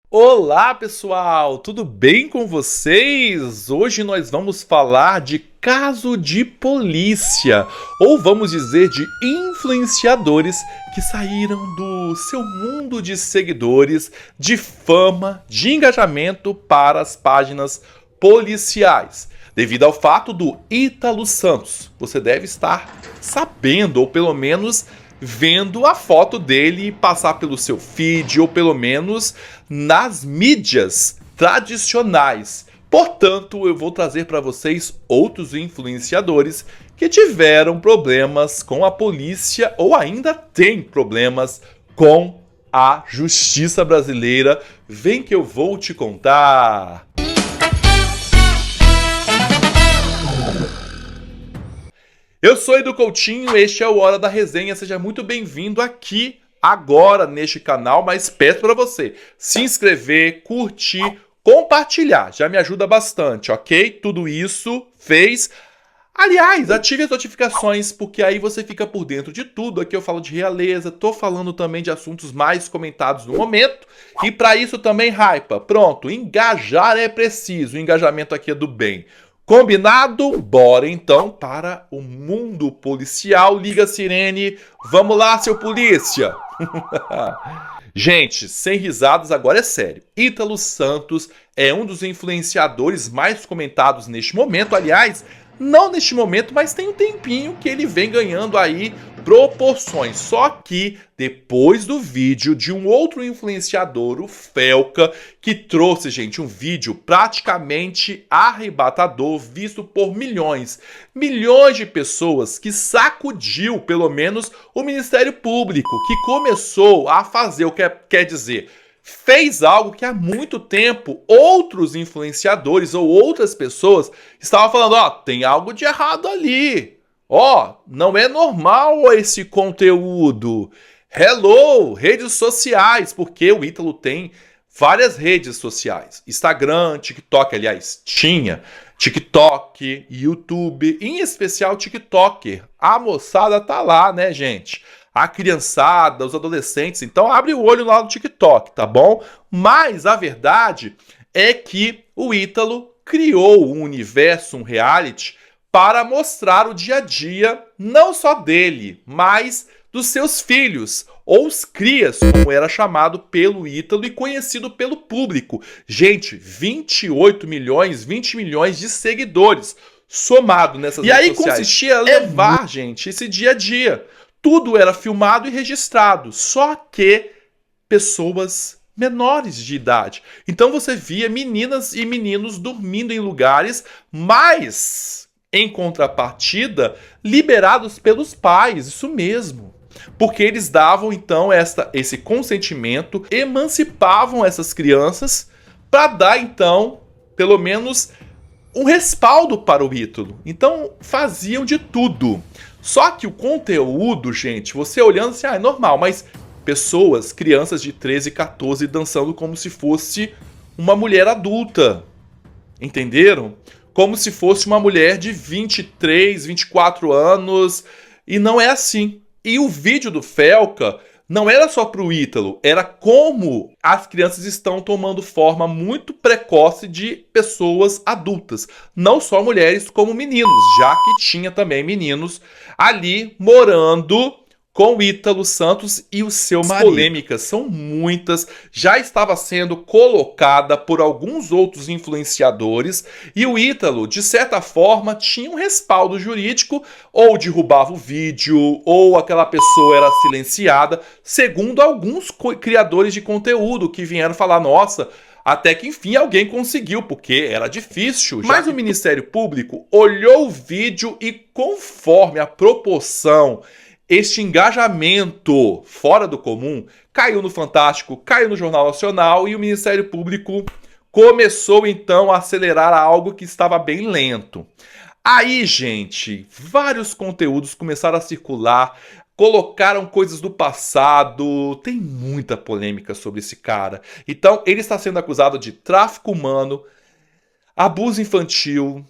Olá pessoal, tudo bem com vocês? Hoje nós vamos falar de caso de polícia, ou vamos dizer de influenciadores que saíram do seu mundo de seguidores, de fama, de engajamento para as páginas policiais. Devido ao fato do Ítalo Santos, você deve estar sabendo, ou pelo menos vendo a foto dele passar pelo seu feed, ou pelo menos nas mídias tradicionais. Portanto, eu vou trazer para vocês outros influenciadores que tiveram problemas com a polícia ou ainda têm problemas com a justiça brasileira. Vem que eu vou te contar. Eu sou Edu Coutinho, este é o Hora da Resenha, seja muito bem-vindo aqui agora neste canal, mas peço para você se inscrever, curtir, compartilhar, já me ajuda bastante, ok? Tudo isso fez. Aliás, ative as notificações, porque aí você fica por dentro de tudo. Aqui eu falo de realeza, tô falando também de assuntos mais comentados no momento, e para isso também, hypa, pronto, engajar é preciso, o engajamento aqui é do bem. Combinado? Bora então para o mundo policial. Liga a sirene. Vamos lá, seu polícia. Gente, sem risadas, agora é sério. Ítalo Santos é um dos influenciadores mais comentados neste momento. Aliás, não neste momento, mas tem um tempinho que ele vem ganhando aí proporções. Só que depois do vídeo de um outro influenciador, o Felca, que trouxe, gente, um vídeo praticamente arrebatador, visto por milhões de pessoas, que sacudiu, pelo menos, o Ministério Público, que começou a fazer o que quer dizer, fez algo que há muito tempo outros influenciadores ou outras pessoas estavam falando, ó, tem algo de errado ali. Ó, não é normal esse conteúdo. Hello, redes sociais, porque o Ítalo tem várias redes sociais. Instagram, TikTok, aliás, tinha TikTok, YouTube, em especial TikToker. A moçada tá lá, né, gente? A criançada, os adolescentes, então abre o olho lá no TikTok, tá bom? Mas a verdade é que o Ítalo criou um universo, um reality, para mostrar o dia a dia, não só dele, mas dos seus filhos, ou os crias, como era chamado pelo Ítalo e conhecido pelo público. Gente, 28 milhões, 20 milhões de seguidores somado nessas redes sociais. E aí consistia levar, gente, esse dia a dia. Tudo era filmado e registrado, só que pessoas menores de idade. Então você via meninas e meninos dormindo em lugares, mas em contrapartida, liberados pelos pais, isso mesmo. Porque eles davam então esse consentimento, emancipavam essas crianças para dar então, pelo menos, um respaldo para o Ítalo. Então faziam de tudo. Só que o conteúdo, gente, você olhando assim, é normal, mas pessoas, crianças de 13, 14 dançando como se fosse uma mulher adulta. Entenderam? Como se fosse uma mulher de 23, 24 anos, e não é assim. E o vídeo do Felca não era só pro Ítalo, era como as crianças estão tomando forma muito precoce de pessoas adultas. Não só mulheres, como meninos, já que tinha também meninos ali morando com o Ítalo Santos e o seu marido. As polêmicas são muitas, já estava sendo colocada por alguns outros influenciadores e o Ítalo, de certa forma, tinha um respaldo jurídico, ou derrubava o vídeo, ou aquela pessoa era silenciada, segundo alguns criadores de conteúdo que vieram falar, nossa, até que enfim alguém conseguiu, porque era difícil. Mas o Ministério Público olhou o vídeo e, conforme a proporção, este engajamento fora do comum caiu no Fantástico, caiu no Jornal Nacional e o Ministério Público começou então a acelerar algo que estava bem lento. Aí, gente, vários conteúdos começaram a circular, colocaram coisas do passado, tem muita polêmica sobre esse cara. Então, ele está sendo acusado de tráfico humano, abuso infantil,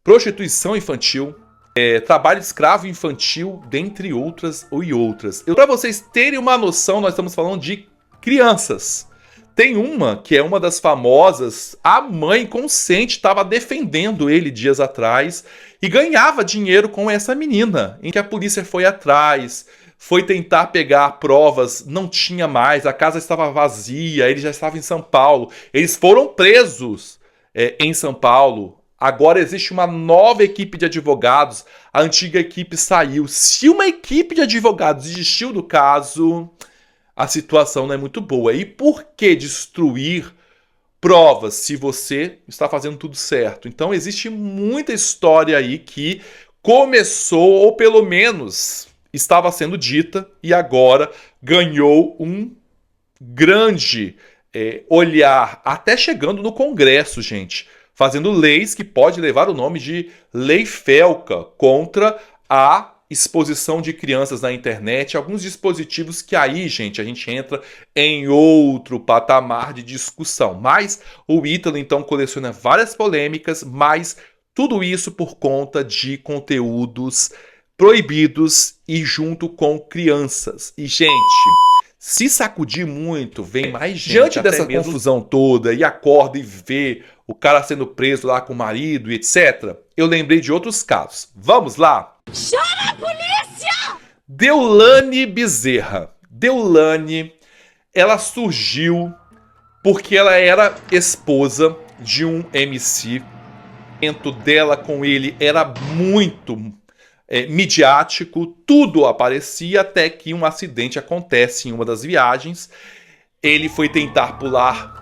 prostituição infantil, trabalho escravo infantil, dentre outras e outras. Para vocês terem uma noção, nós estamos falando de crianças. Tem uma que é uma das famosas, a mãe consciente estava defendendo ele dias atrás e ganhava dinheiro com essa menina, em que a polícia foi atrás, foi tentar pegar provas, não tinha mais, a casa estava vazia, ele já estava em São Paulo. Eles foram presos em São Paulo. Agora existe uma nova equipe de advogados, a antiga equipe saiu. Se uma equipe de advogados desistiu do caso, a situação não é muito boa. E por que destruir provas se você está fazendo tudo certo? Então existe muita história aí que começou, ou pelo menos estava sendo dita, e agora ganhou um grande olhar, até chegando no Congresso, gente, fazendo leis que pode levar o nome de Lei Felca contra a exposição de crianças na internet, alguns dispositivos que aí, gente, a gente entra em outro patamar de discussão. Mas o Ítalo, então, coleciona várias polêmicas, mas tudo isso por conta de conteúdos proibidos e junto com crianças. E, gente, se sacudir muito, vem mais gente. Diante dessa confusão toda, e acorda e vê o cara sendo preso lá com o marido e etc., eu lembrei de outros casos. Vamos lá? Chama a polícia! Deolane Bezerra. Deolane, ela surgiu porque ela era esposa de um MC. O momento dela com ele era muito midiático, tudo aparecia, até que um acidente acontece em uma das viagens. Ele foi tentar pular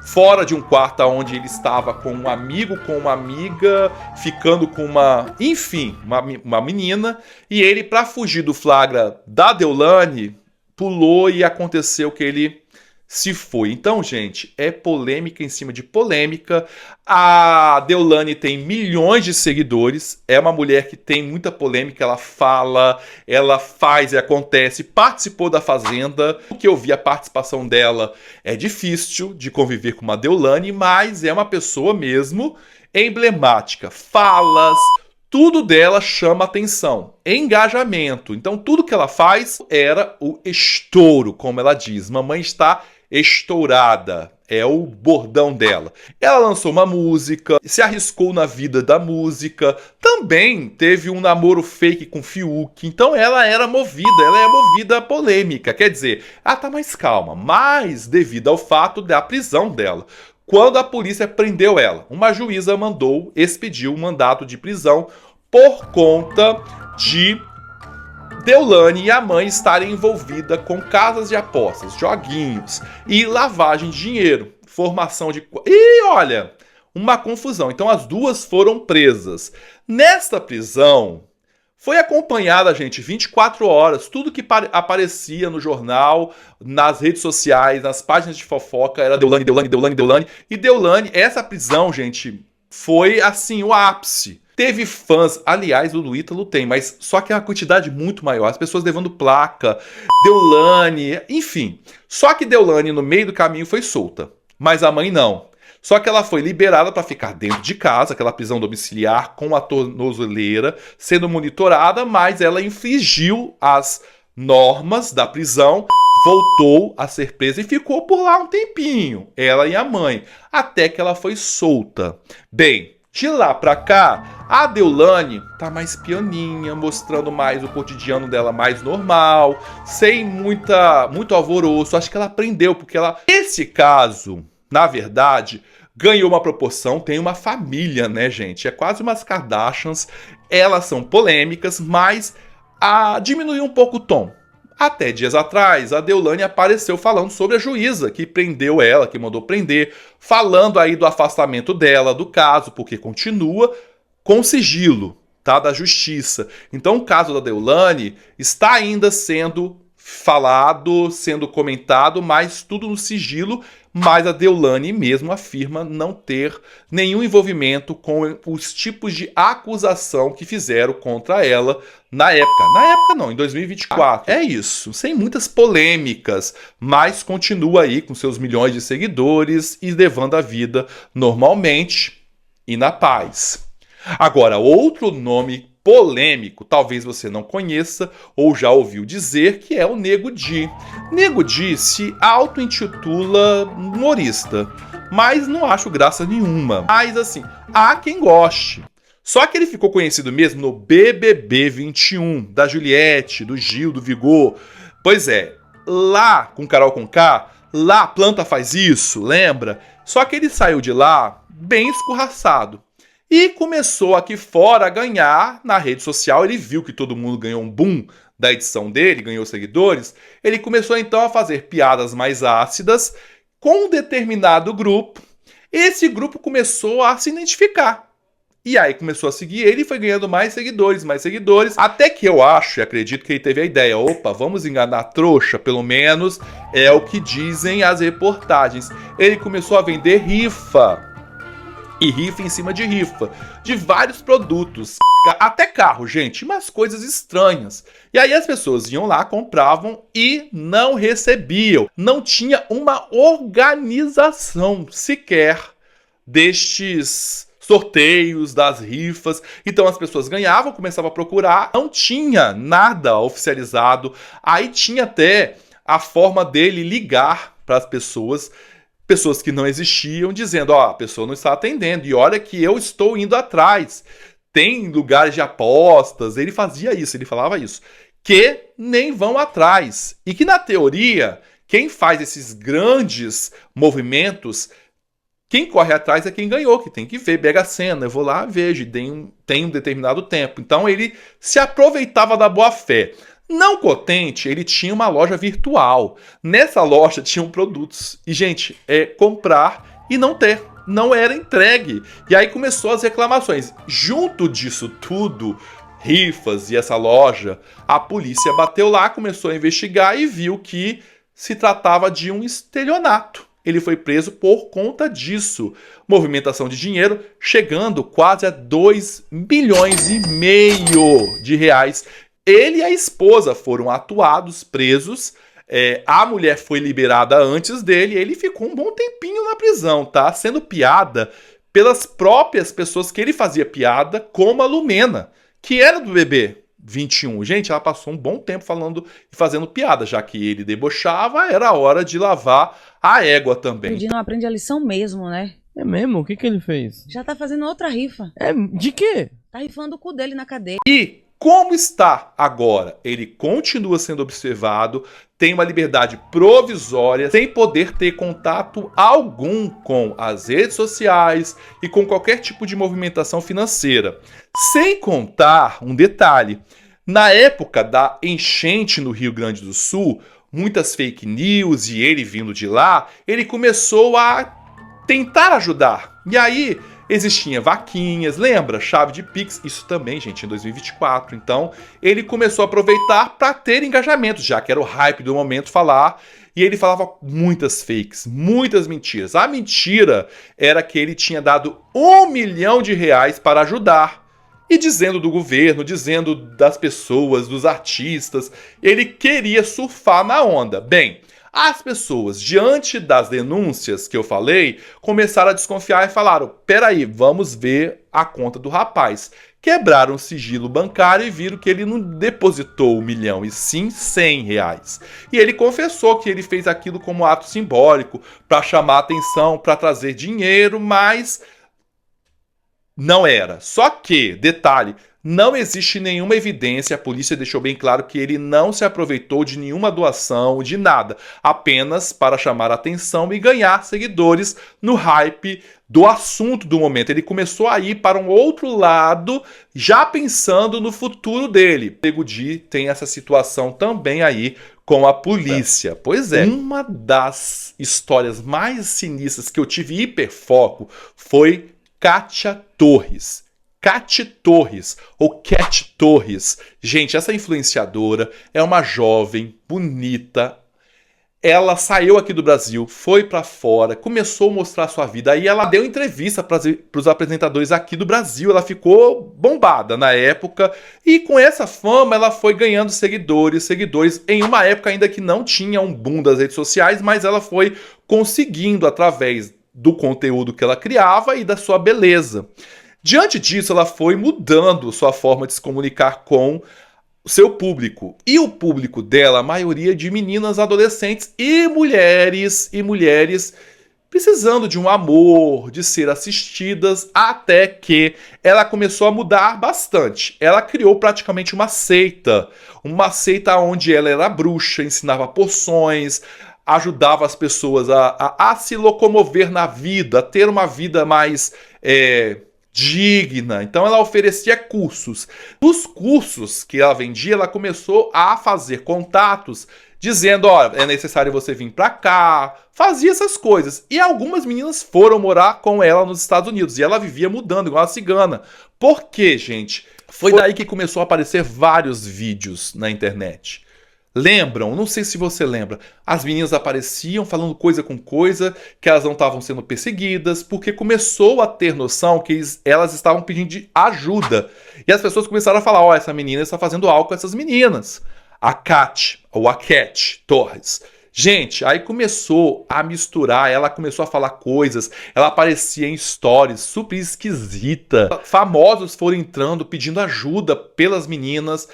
fora de um quarto onde ele estava com um amigo, com uma amiga, ficando com uma menina, e ele, para fugir do flagra da Deolane, pulou e aconteceu que ele se foi. Então, gente, é polêmica em cima de polêmica. A Deolane tem milhões de seguidores, é uma mulher que tem muita polêmica, ela fala, ela faz e acontece, participou da Fazenda. O que eu vi, a participação dela é difícil de conviver com uma Deolane, mas é uma pessoa mesmo emblemática. Falas, tudo dela chama atenção, engajamento. Então tudo que ela faz era o estouro, como ela diz. Mamãe está estourada, é o bordão dela. Ela lançou uma música, se arriscou na vida da música, também teve um namoro fake com Fiuk. Então ela é movida a polêmica. Quer dizer, ela tá mais calma, mas devido ao fato da prisão dela. Quando a polícia prendeu ela, uma juíza expediu um mandato de prisão por conta de Deolane e a mãe estarem envolvidas com casas de apostas, joguinhos e lavagem de dinheiro, formação de... E olha, uma confusão. Então as duas foram presas. Nesta prisão, foi acompanhada, gente, 24 horas, tudo que aparecia no jornal, nas redes sociais, nas páginas de fofoca, era Deolane, Deolane, Deolane, Deolane. E Deolane, essa prisão, gente, foi assim, o ápice. Teve fãs, aliás, o Ítalo tem, mas só que é uma quantidade muito maior. As pessoas levando placa, Deolane, enfim. Só que Deolane, no meio do caminho, foi solta, mas a mãe não. Só que ela foi liberada para ficar dentro de casa, aquela prisão domiciliar com a tornozeleira, sendo monitorada, mas ela infringiu as normas da prisão, voltou a ser presa e ficou por lá um tempinho, ela e a mãe, até que ela foi solta. Bem, de lá pra cá, a Deolane tá mais pianinha, mostrando mais o cotidiano dela mais normal, sem muito alvoroço. Acho que ela aprendeu, porque esse caso, na verdade, ganhou uma proporção, tem uma família, né, gente? É quase umas Kardashians. Elas são polêmicas, mas diminuiu um pouco o tom. Até dias atrás, a Deolane apareceu falando sobre a juíza que prendeu ela, que mandou prender, falando aí do afastamento dela do caso, porque continua com sigilo, tá, da justiça. Então o caso da Deolane está ainda sendo falado, sendo comentado, mas tudo no sigilo. Mas a Deolane mesmo afirma não ter nenhum envolvimento com os tipos de acusação que fizeram contra ela na época. Na época não, em 2024. É isso, sem muitas polêmicas, mas continua aí com seus milhões de seguidores e levando a vida normalmente e na paz. Agora, outro nome polêmico, talvez você não conheça ou já ouviu dizer, que é o Nego Di. Nego Di se auto-intitula humorista, mas não acho graça nenhuma. Mas assim, há quem goste. Só que ele ficou conhecido mesmo no BBB 21, da Juliette, do Gil, do Vigor. Pois é, lá com Carol Conká, lá a planta faz isso, lembra? Só que ele saiu de lá bem escorraçado. E começou aqui fora a ganhar na rede social. Ele viu que todo mundo ganhou um boom da edição dele, ganhou seguidores. Ele começou então a fazer piadas mais ácidas com um determinado grupo. Esse grupo começou a se identificar. E aí começou a seguir ele e foi ganhando mais seguidores, até que eu acho e acredito que ele teve a ideia, opa, vamos enganar a trouxa, pelo menos é o que dizem as reportagens. Ele começou a vender rifa, e rifa em cima de rifa, de vários produtos, até carro, gente, umas coisas estranhas. E aí as pessoas iam lá, compravam e não recebiam. Não tinha uma organização sequer destes sorteios, das rifas. Então as pessoas ganhavam, começavam a procurar, não tinha nada oficializado. Aí tinha até a forma dele ligar para as pessoas que não existiam, dizendo, ó, a pessoa não está atendendo, e olha que eu estou indo atrás. Tem lugares de apostas, ele fazia isso, ele falava isso, que nem vão atrás. E que na teoria, quem faz esses grandes movimentos, quem corre atrás é quem ganhou, que tem que ver, Mega Sena, eu vou lá, vejo, tem um determinado tempo. Então ele se aproveitava da boa fé. Não contente, ele tinha uma loja virtual. Nessa loja tinham produtos. E, gente, comprar e não ter. Não era entregue. E aí começou as reclamações. Junto disso tudo, rifas e essa loja, a polícia bateu lá, começou a investigar e viu que se tratava de um estelionato. Ele foi preso por conta disso. Movimentação de dinheiro chegando quase a 2,5 milhões de reais. Ele e a esposa foram atuados, presos. A mulher foi liberada antes dele. Ele ficou um bom tempinho na prisão, tá? Sendo piada pelas próprias pessoas que ele fazia piada, como a Lumena, que era do BBB 21. Gente, ela passou um bom tempo falando e fazendo piada, já que ele debochava, era hora de lavar a égua também. O Di não aprende a lição mesmo, né? É mesmo? O que ele fez? Já tá fazendo outra rifa. De quê? Tá rifando o cu dele na cadeia. E como está agora? Ele continua sendo observado, tem uma liberdade provisória, sem poder ter contato algum com as redes sociais e com qualquer tipo de movimentação financeira. Sem contar um detalhe, na época da enchente no Rio Grande do Sul, muitas fake news e ele vindo de lá, ele começou a tentar ajudar. E aí existiam vaquinhas, lembra? Chave de Pix, isso também, gente, em 2024. Então, ele começou a aproveitar para ter engajamento, já que era o hype do momento falar. E ele falava muitas fakes, muitas mentiras. A mentira era que ele tinha dado R$1 milhão para ajudar. E dizendo do governo, dizendo das pessoas, dos artistas, ele queria surfar na onda. Bem, as pessoas, diante das denúncias que eu falei, começaram a desconfiar e falaram, peraí, vamos ver a conta do rapaz. Quebraram o sigilo bancário e viram que ele não depositou R$1 milhão, e sim R$100. E ele confessou que ele fez aquilo como ato simbólico, para chamar atenção, para trazer dinheiro, mas não era. Só que, detalhe, não existe nenhuma evidência, a polícia deixou bem claro que ele não se aproveitou de nenhuma doação, de nada, apenas para chamar atenção e ganhar seguidores no hype do assunto do momento. Ele começou a ir para um outro lado, já pensando no futuro dele. O Nego Di tem essa situação também aí com a polícia. Pois é, uma das histórias mais sinistras que eu tive hiperfoco foi Kátia Torres. Cat Torres, ou Cat Torres. Gente, essa influenciadora é uma jovem, bonita. Ela saiu aqui do Brasil, foi pra fora, começou a mostrar sua vida. Aí ela deu entrevista para os apresentadores aqui do Brasil. Ela ficou bombada na época. E com essa fama ela foi ganhando seguidores em uma época ainda que não tinha um boom das redes sociais, mas ela foi conseguindo através do conteúdo que ela criava e da sua beleza. Diante disso, ela foi mudando sua forma de se comunicar com o seu público. E o público dela, a maioria de meninas, adolescentes e mulheres precisando de um amor, de ser assistidas, até que ela começou a mudar bastante. Ela criou praticamente uma seita onde ela era bruxa, ensinava poções, ajudava as pessoas a se locomover na vida, a ter uma vida mais digna. Então ela oferecia cursos. Dos cursos que ela vendia, ela começou a fazer contatos dizendo, ó, é necessário você vir pra cá, fazia essas coisas. E algumas meninas foram morar com ela nos Estados Unidos, e ela vivia mudando, igual a cigana. Por quê, gente? Foi daí que começou a aparecer vários vídeos na internet. Lembram? Não sei se você lembra. As meninas apareciam falando coisa com coisa, que elas não estavam sendo perseguidas, porque começou a ter noção que elas estavam pedindo de ajuda. E as pessoas começaram a falar, ó, essa menina está fazendo algo com essas meninas. A Cat Torres. Gente, aí começou a misturar, ela começou a falar coisas, ela aparecia em stories super esquisita. Famosos foram entrando, pedindo ajuda pelas meninas.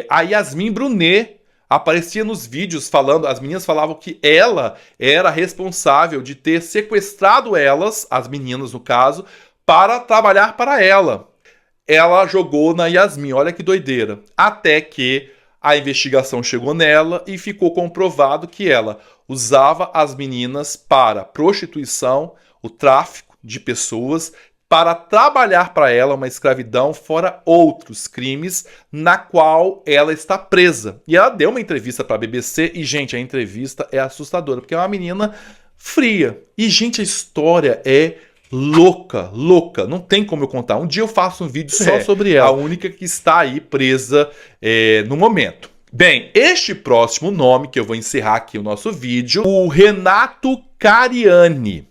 A Yasmin Brunet aparecia nos vídeos falando, as meninas falavam que ela era responsável de ter sequestrado elas, as meninas no caso, para trabalhar para ela. Ela jogou na Yasmin, olha que doideira. Até que a investigação chegou nela e ficou comprovado que ela usava as meninas para prostituição, o tráfico de pessoas, para trabalhar para ela, uma escravidão, fora outros crimes, na qual ela está presa. E ela deu uma entrevista para a BBC e, gente, a entrevista é assustadora, porque é uma menina fria. E, gente, a história é louca, não tem como eu contar. Um dia eu faço um vídeo só sobre ela, a única que está aí presa no momento. Bem, este próximo nome, que eu vou encerrar aqui o nosso vídeo, o Renato Cariani.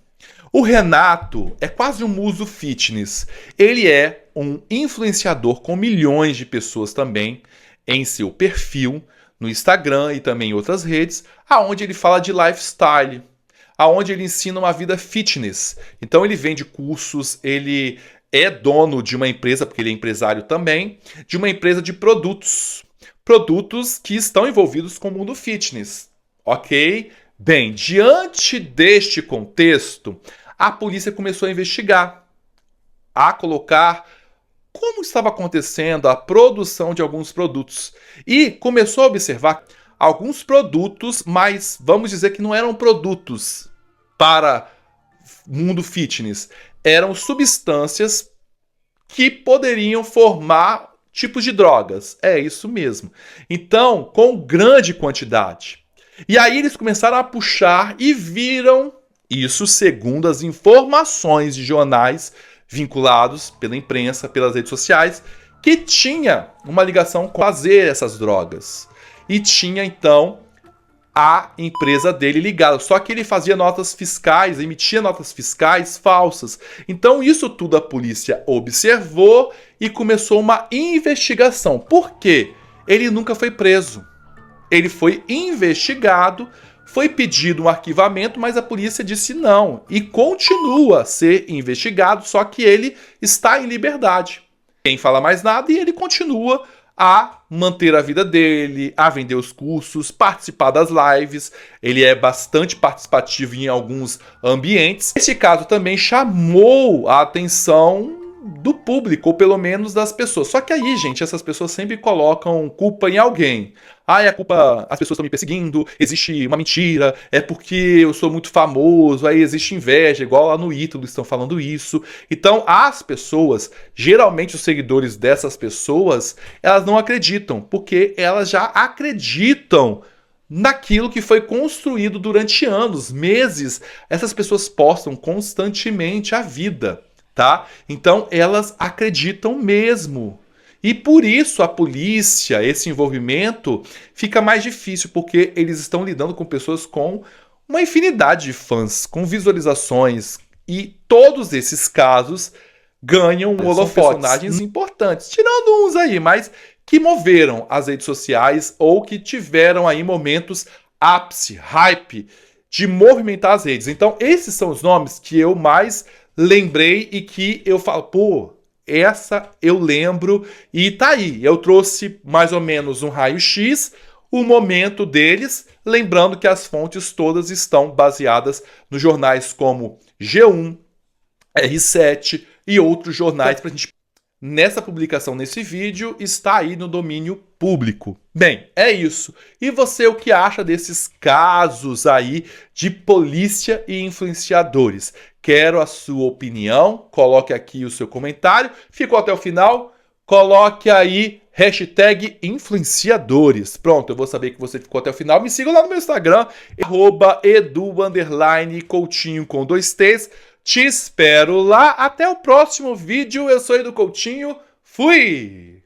O Renato é quase um muso fitness. Ele é um influenciador com milhões de pessoas também em seu perfil, no Instagram e também em outras redes, aonde ele fala de lifestyle, aonde ele ensina uma vida fitness. Então ele vende cursos, ele é dono de uma empresa, porque ele é empresário também, de uma empresa de produtos. Produtos que estão envolvidos com o mundo fitness, ok? Bem, diante deste contexto, a polícia começou a investigar, a colocar como estava acontecendo a produção de alguns produtos. E começou a observar alguns produtos, mas vamos dizer que não eram produtos para mundo fitness. Eram substâncias que poderiam formar tipos de drogas. É isso mesmo. Então, com grande quantidade. E aí eles começaram a puxar e viram, isso segundo as informações de jornais vinculados pela imprensa, pelas redes sociais, que tinha uma ligação com fazer essas drogas. E tinha, então, a empresa dele ligada. Só que ele fazia notas fiscais, emitia notas fiscais falsas. Então, isso tudo a polícia observou e começou uma investigação. Por quê? Ele nunca foi preso. Ele foi investigado, foi pedido um arquivamento, mas a polícia disse não. E continua a ser investigado, só que ele está em liberdade. Ninguém fala mais nada e ele continua a manter a vida dele, a vender os cursos, participar das lives. Ele é bastante participativo em alguns ambientes. Esse caso também chamou a atenção do público, ou pelo menos das pessoas. Só que aí, gente, essas pessoas sempre colocam culpa em alguém. Ah, é a culpa, as pessoas estão me perseguindo, existe uma mentira, é porque eu sou muito famoso, aí existe inveja, igual lá no Ítalo estão falando isso. Então, as pessoas, geralmente os seguidores dessas pessoas, elas não acreditam, porque elas já acreditam naquilo que foi construído durante anos, meses. Essas pessoas postam constantemente a vida, tá? Então, elas acreditam mesmo. E por isso a polícia, esse envolvimento, fica mais difícil, porque eles estão lidando com pessoas com uma infinidade de fãs, com visualizações, e todos esses casos ganham holofotes. São personagens importantes, tirando uns aí, mas que moveram as redes sociais ou que tiveram aí momentos ápice, hype, de movimentar as redes. Então esses são os nomes que eu mais lembrei e que eu falo, pô, essa eu lembro e tá aí. Eu trouxe mais ou menos um raio-x, o momento deles, lembrando que as fontes todas estão baseadas nos jornais como G1, R7 e outros jornais pra gente. Nessa publicação, nesse vídeo, está aí no domínio público. Bem, é isso. E você, o que acha desses casos aí de polícia e influenciadores? Quero a sua opinião, coloque aqui o seu comentário. Ficou até o final? Coloque aí hashtag influenciadores. Pronto, eu vou saber que você ficou até o final. Me siga lá no meu Instagram, @edu_coutinho com 2 T's. Te espero lá. Até o próximo vídeo. Eu sou Edu Coutinho. Fui!